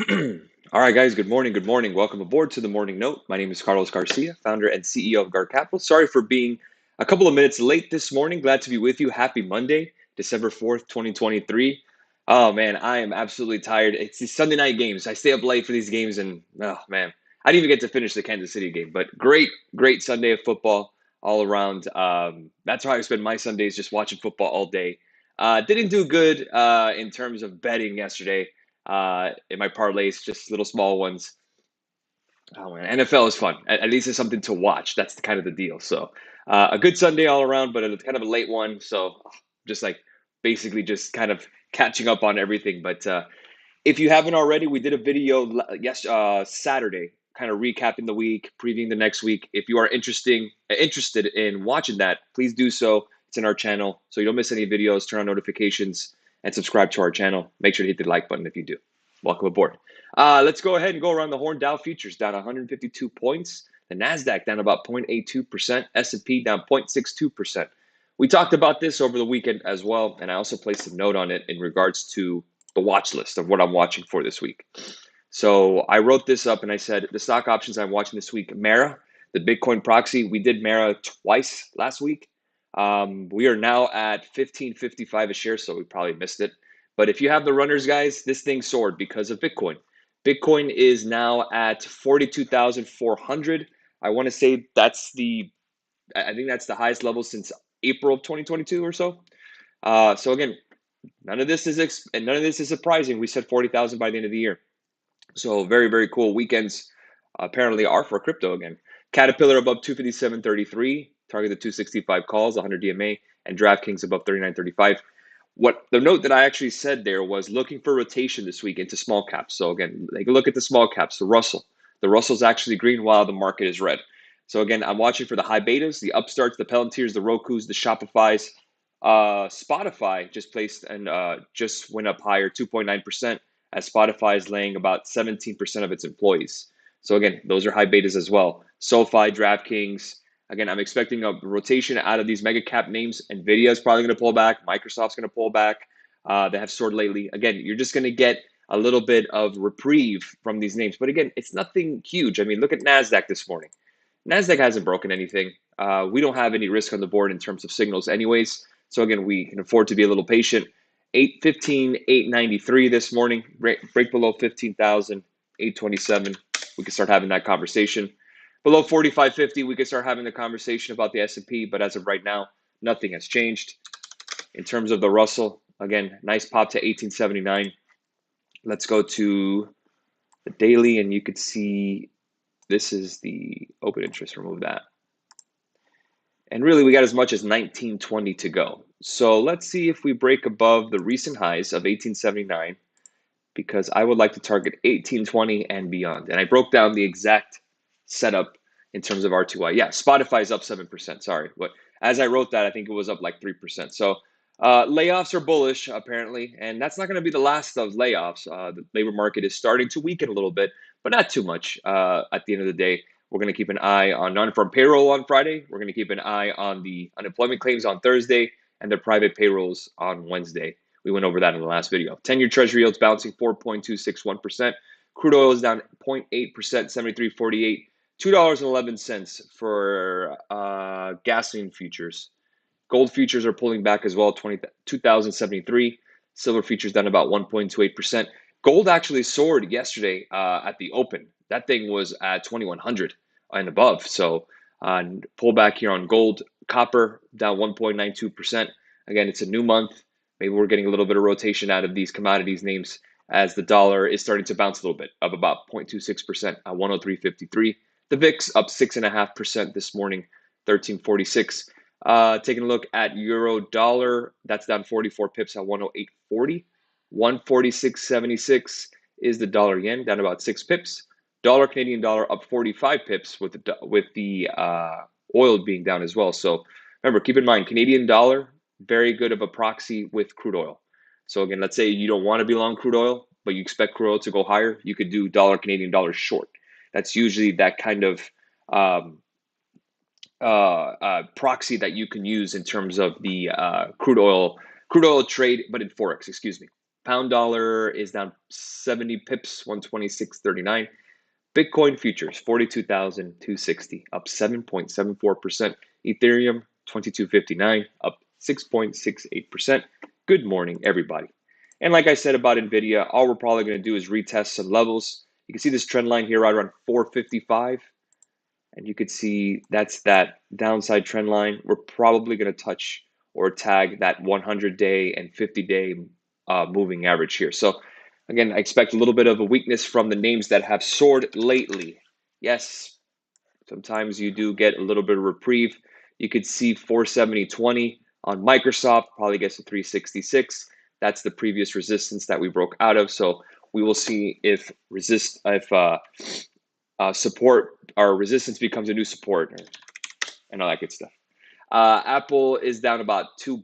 All right, guys. Good morning. Good morning. Welcome aboard to the Morning Note. My name is Carlos Garcia, founder and CEO of Guard Capital. Sorry for being a couple of minutes late this morning. Glad to be with you. Happy Monday, December 4th, 2023. Oh man, I am absolutely tired. It's these Sunday night games. I stay up late for these games, and oh man, I didn't even get to finish the Kansas City game. But great Sunday of football all around. That's how I spend my Sundays, just watching football all day. Didn't do good in terms of betting yesterday in my parlays, just little small ones. Oh man, NFL is fun. At least it's something to watch. That's kind of the deal. So a good Sunday all around, but it's kind of a late one. So just like basically just kind of catching up on everything. But if you haven't already, we did a video Saturday, kind of recapping the week, previewing the next week. If you are interested in watching that, please do so. It's in our channel, so you don't miss any videos. Turn on notifications and subscribe to our channel. Make sure to hit the like button if you do. Welcome aboard. Let's go ahead and go around the horn. Dow futures down 152 points. The Nasdaq down about 0.82%. S&P down 0.62%. We talked about this over the weekend as well, and I also placed a note on it in regards to the watch list of what I'm watching for this week. So I wrote this up and I said the stock options I'm watching this week: Mara, the Bitcoin proxy. We did Mara twice last week. We are now at 15.55 a share, so we probably missed it. But if you have the runners, guys, this thing soared because of Bitcoin. Bitcoin is now at 42,400. I want to say I think that's the highest level since April of 2022 or so. So again, none of this is surprising. We said 40,000 by the end of the year. So very cool weekends. Apparently are for crypto again. Caterpillar above 257.33, target the 265 calls, 100 DMA, and DraftKings above 39.35. What the note that I actually said there was looking for rotation this week into small caps. So again, take a look at the small caps. The Russell. The Russell's actually green while the market is red. So again, I'm watching for the high betas, the upstarts, the Palantirs, the Rokus, the Shopifys. Spotify just placed and just went up higher, 2.9%, as Spotify is laying about 17% of its employees. So again, those are high betas as well. SoFi, DraftKings. Again, I'm expecting a rotation out of these mega cap names. Nvidia is probably going to pull back. Microsoft's going to pull back. They have soared lately. Again, you're just going to get a little bit of reprieve from these names. But again, it's nothing huge. I mean, look at Nasdaq this morning. Nasdaq hasn't broken anything. We don't have any risk on the board in terms of signals, anyways. So again, we can afford to be a little patient. 815, 893 this morning. Break below 15,000, 827. We can start having that conversation. Below 45.50, we can start having the conversation about the S&P. But as of right now, nothing has changed. In terms of the Russell, again, nice pop to 1879. Let's go to the daily, and you could see this is the open interest. Remove that. And really, we got as much as 1920 to go. So let's see if we break above the recent highs of 1879, because I would like to target 1820 and beyond. And I broke down the exact setup in terms of R2Y. Yeah, Spotify is up 7%. Sorry. But as I wrote that, I think it was up like 3%. So layoffs are bullish, apparently. And that's not going to be the last of layoffs. The labor market is starting to weaken a little bit, but not too much at the end of the day. We're going to keep an eye on non-farm payroll on Friday. We're going to keep an eye on the unemployment claims on Thursday and the private payrolls on Wednesday. We went over that in the last video. 10-year Treasury yields bouncing 4.261%. Crude oil is down 0.8%, 73.48. $2.11 for gasoline futures. Gold futures are pulling back as well, 2,073. Silver futures down about 1.28%. Gold actually soared yesterday at the open. That thing was at 2,100 and above. So pullback here on gold. Copper down 1.92%. Again, it's a new month. Maybe we're getting a little bit of rotation out of these commodities names as the dollar is starting to bounce a little bit, up about 0.26% at 103.53. The VIX up 6.5% this morning, 13.46. Taking a look at euro dollar, that's down 44 pips at 108.40. 146.76 is the dollar yen, down about 6 pips. Dollar Canadian dollar up 45 pips with the oil being down as well. So remember, keep in mind, Canadian dollar, very good of a proxy with crude oil. So again, let's say you don't want to be long crude oil, but you expect crude oil to go higher, you could do dollar Canadian dollar short. That's usually that kind of proxy that you can use in terms of the crude oil trade, but in Forex, excuse me. Pound dollar is down 70 pips, 126.39. Bitcoin futures, 42,260, up 7.74%. Ethereum, 2259, up 6.68%. Good morning, everybody. And like I said about NVIDIA, all we're probably going to do is retest some levels. You can see this trend line here right around 455. And you could see that's that downside trend line. We're probably going to touch or tag that 100-day and 50-day moving average here. So again, I expect a little bit of a weakness from the names that have soared lately. Yes, sometimes you do get a little bit of reprieve. You could see 470.20 on Microsoft, probably gets to 366. That's the previous resistance that we broke out of. So we will see if support or resistance becomes a new support and all that good stuff. Apple is down about $2.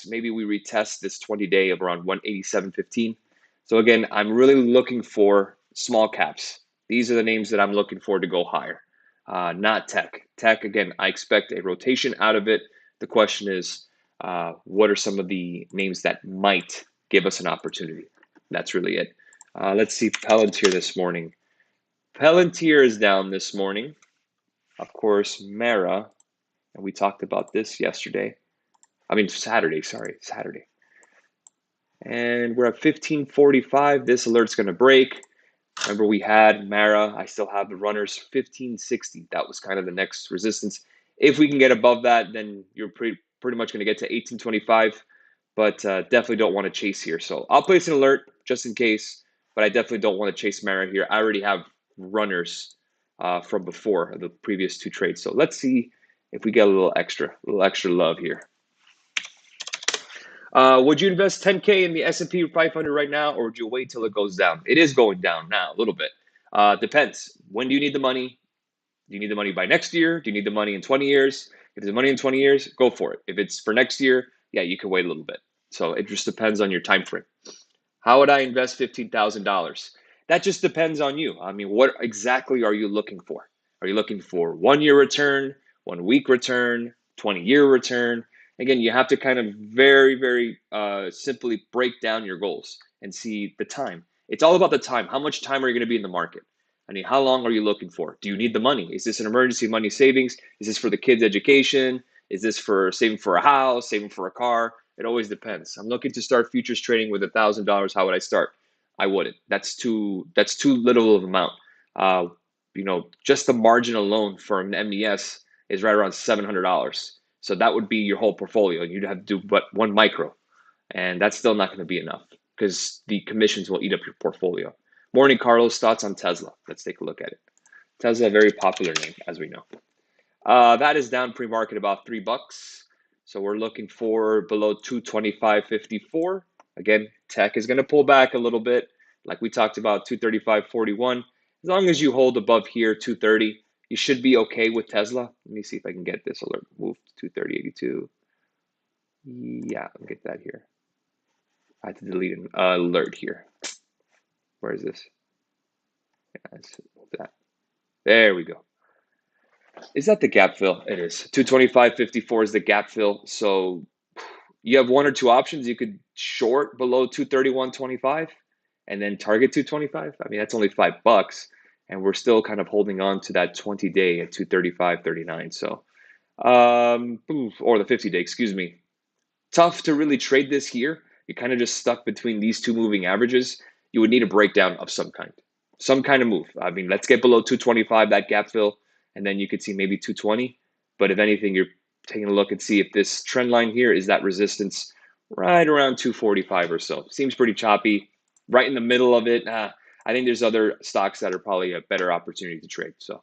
Maybe we retest this 20-day of around 187.15. So again, I'm really looking for small caps. These are the names that I'm looking for to go higher, not tech. Tech, again, I expect a rotation out of it. The question is, what are some of the names that might give us an opportunity? That's really it. Let's see Palantir this morning. Palantir is down this morning. Of course, Mara, and we talked about this yesterday. Saturday. And we're at 1545. This alert's going to break. Remember, we had Mara. I still have the runners 1560. That was kind of the next resistance. If we can get above that, then you're pretty much going to get to 1825. But definitely don't want to chase here. So I'll place an alert just in case. But I definitely don't want to chase Mara here. I already have runners from before the previous two trades. So let's see if we get a little extra love here. Would you invest 10K in the S&P 500 right now, or would you wait till it goes down? It is going down now a little bit. Depends. When do you need the money? Do you need the money by next year? Do you need the money in 20 years? If there's money in 20 years, go for it. If it's for next year, yeah, you can wait a little bit. So it just depends on your time frame. How would I invest $15,000? That just depends on you. I mean, what exactly are you looking for? Are you looking for 1 year return, 1 week return, 20-year return? Again, you have to kind of very simply break down your goals and see the time. It's all about the time. How much time are you going to be in the market? I mean, how long are you looking for? Do you need the money? Is this an emergency money savings? Is this for the kids' education? Is this for saving for a house, saving for a car? It always depends. I'm looking to start futures trading with $1,000. How would I start? I wouldn't. That's too little of an amount. Just the margin alone for an MES is right around $700. So that would be your whole portfolio. You'd have to do but one micro, and that's still not going to be enough because the commissions will eat up your portfolio. Morning, Carlos. Thoughts on Tesla? Let's take a look at it. Tesla, a very popular name, as we know. That is down pre-market about $3. So we're looking for below 225.54. Again, tech is going to pull back a little bit, like we talked about 235.41. As long as you hold above here, 230, you should be okay with Tesla. Let me see if I can get this alert moved to 230.82. Yeah, I'll get that here. I had to delete an alert here. Where is this? Yeah, that. There we go. Is that the gap fill? It is. 225.54 is the gap fill. So you have one or two options. You could short below 231.25 and then target 225. I mean, that's only $5, and we're still kind of holding on to that 20-day at 235.39. So, or the 50-day, excuse me. Tough to really trade this here. You're kind of just stuck between these two moving averages. You would need a breakdown of some kind of move. I mean, let's get below 225, that gap fill, and then you could see maybe 220. But if anything, you're taking a look and see if this trend line here is that resistance right around 245 or so. Seems pretty choppy. Right in the middle of it, I think there's other stocks that are probably a better opportunity to trade. So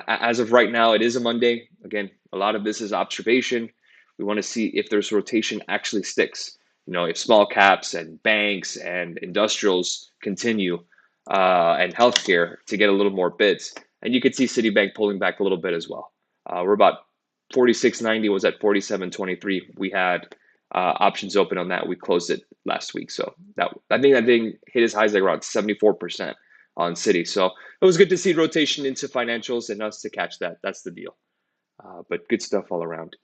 as of right now, it is a Monday. Again, a lot of this is observation. We want to see if there's rotation actually sticks. If small caps and banks and industrials continue and healthcare to get a little more bids. And you could see Citibank pulling back a little bit as well. We're about 46.90 was at 47.23. We had options open on that. We closed it last week. So I think that thing hit as high as like around 74% on Citi. So it was good to see rotation into financials and us to catch that. That's the deal. But good stuff all around.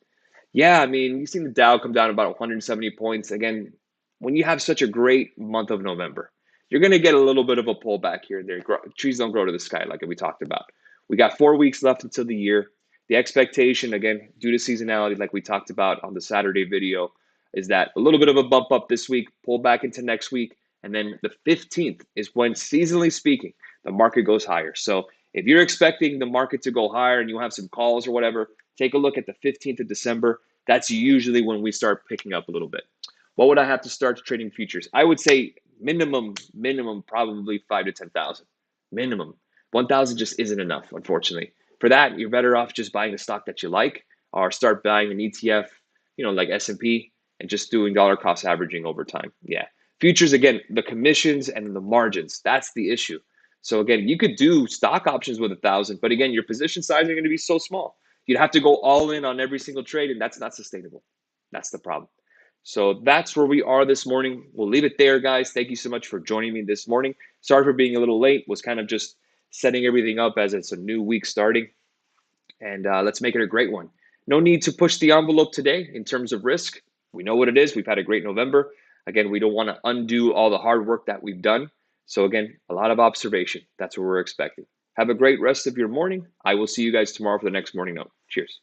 Yeah, I mean, you've seen the Dow come down about 170 points. Again, when you have such a great month of November, you're going to get a little bit of a pullback here and there. Trees don't grow to the sky, like we talked about. We got 4 weeks left until the year. The expectation, again, due to seasonality, like we talked about on the Saturday video, is that a little bit of a bump up this week, pull back into next week, and then the 15th is when, seasonally speaking, the market goes higher. So if you're expecting the market to go higher and you have some calls or whatever, take a look at the 15th of December. That's usually when we start picking up a little bit. What would I have to start trading futures? I would say minimum, probably 5 to 10,000. Minimum. 1,000 just isn't enough, unfortunately. For that, you're better off just buying a stock that you like, or start buying an ETF, like S&P, and just doing dollar cost averaging over time. Yeah. Futures, again, the commissions and the margins, that's the issue. So again, you could do stock options with 1,000, but again, your position size are going to be so small. You'd have to go all in on every single trade, and that's not sustainable. That's the problem. So that's where we are this morning. We'll leave it there, guys. Thank you so much for joining me this morning. Sorry for being a little late. Was kind of just setting everything up as it's a new week starting. And let's make it a great one. No need to push the envelope today in terms of risk. We know what it is. We've had a great November. Again, we don't want to undo all the hard work that we've done. So again, a lot of observation. That's what we're expecting. Have a great rest of your morning. I will see you guys tomorrow for the next morning note. Cheers.